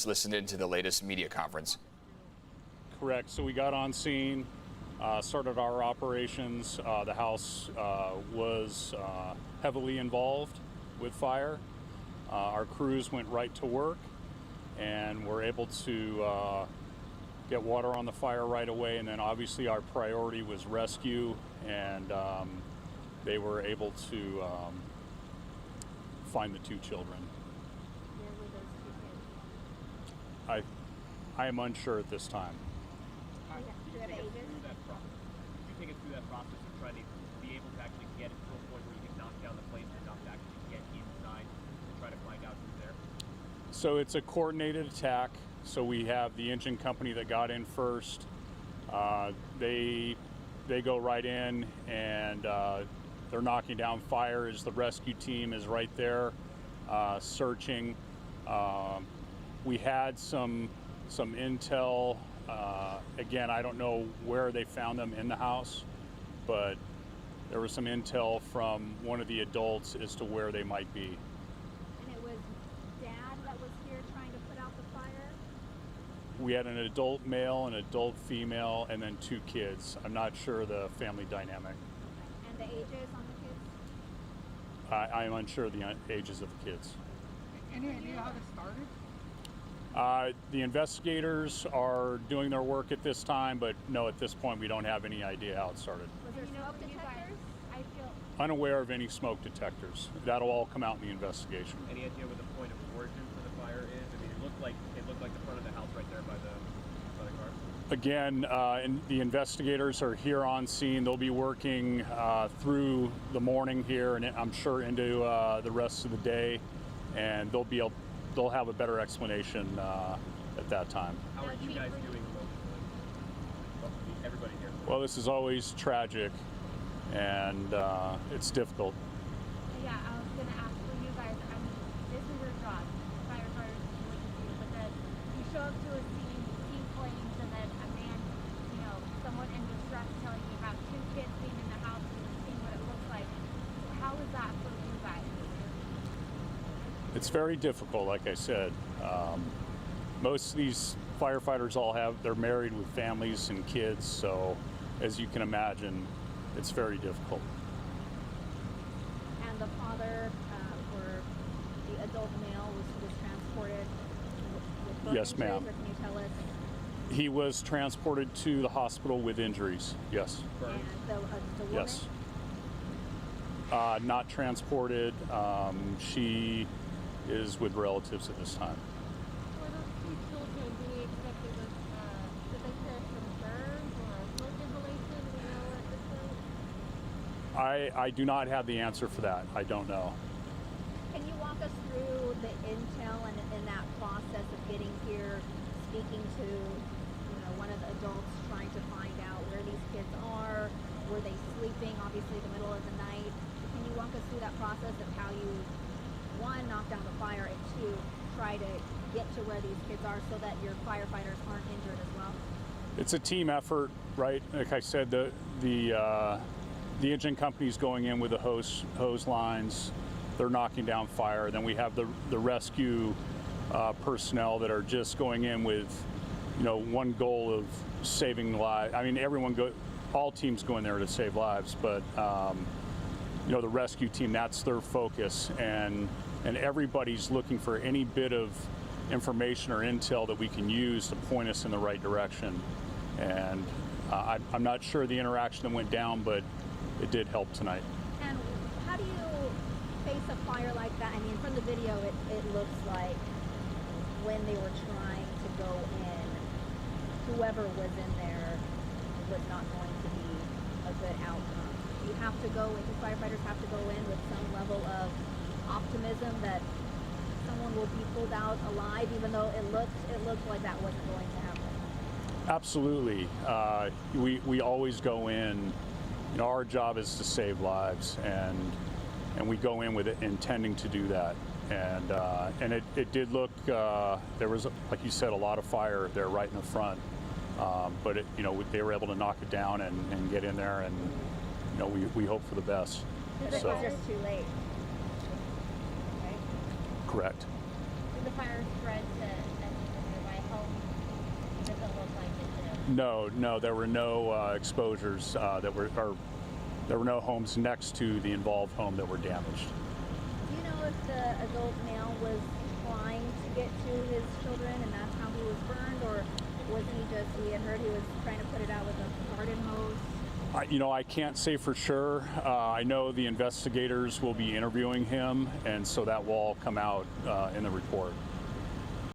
Listened into the latest media conference. Correct. So we got on scene, started our operations. The house was heavily involved with fire. Our crews went right to work and were able to get water on the fire right away. And then obviously our priority was rescue, and they were able to find the two children. Where were those two kids? I am unsure at this time. Do you have ages? Could you take us through that process of trying to be able to actually get it to a point where you can knock down the flames enough to actually get inside and try to find out who's there? So it's a coordinated attack. So we have the engine company that got in first. They go right in and they're knocking down fires. The rescue team is right there searching. We had some intel. Again, I don't know where they found them in the house, but there was some intel from one of the adults as to where they might be. And it was Dad that was here trying to put out the fire? We had an adult male, an adult female, and then two kids. I'm not sure the family dynamic. Okay. And the ages on the kids? I am unsure of the ages of the kids. Any idea how this started? The investigators are doing their work at this time, but no, at this point we don't have any idea how it started. Was there smoke detectors? I feel Unaware of any smoke detectors. That'll all come out in the investigation. Any idea what the point of origin for the fire is? I mean, it looked like the front of the house right there by the car. Again, and the investigators are here on scene. They'll be working through the morning here, and I'm sure into the rest of the day, and they'll have a better explanation at that time. How are you guys doing emotionally? Everybody here. Well, this is always tragic, and it's difficult. yeah, I was gonna ask for you guys. I mean, this is your job, firefighters do what you do, but then you show up to a scene, you see flames, and then a man, someone in distress telling you have two kids being in the house and you're seeing what it looks like. How is that for you guys? It's very difficult, like I said. Most of these firefighters they're married with families and kids, so as you can imagine, it's very difficult. And the father, or the adult male, was transported with both Yes, ma'am. injuries, or can you tell us? He was transported to the hospital with injuries, yes. And the woman? Yes. Not transported. She is with relatives at this time. For those two children, do we expect it was, did they perish from burns or smoke inhalation? Do we know at this point? I do not have the answer for that. I don't know. Can you walk us through the intel and in that process of getting here, speaking to one of the adults, trying to find out where these kids are? Were they sleeping, obviously, the middle of the night? Can you walk us through that process of how you, one, knock down the fire, and two, try to get to where these kids are so that your firefighters aren't injured as well? It's a team effort, right? Like I said, the engine company's going in with the hose lines. They're knocking down fire. Then we have the rescue personnel that are just going in with, one goal of saving lives. I mean, all teams go in there to save lives, but the rescue team, that's their focus, and everybody's looking for any bit of information or intel that we can use to point us in the right direction. And I'm not sure the interaction that went down, but it did help tonight. And how do you face a fire like that? I mean, from the video, it looks like when they were trying to go in, whoever was in there was not going to be a good outcome. You have to go, the firefighters have to go in with some level of optimism that someone will be pulled out alive, even though it looked like that wasn't going to happen. Absolutely. We always go in, our job is to save lives, and we go in with it intending to do that. And it did look, there was, like you said, a lot of fire there right in the front. But they were able to knock it down and get in there, and we hope for the best. It was just too late. Right? Correct. Did the fire spread to No, there were no exposures there were no homes next to the involved home that were damaged. Do you know if the adult male was trying to get to his children and that's how he was burned, or wasn't he had heard he was trying to put it out with a garden hose? I can't say for sure. I know the investigators will be interviewing him, and so that will all come out in the report.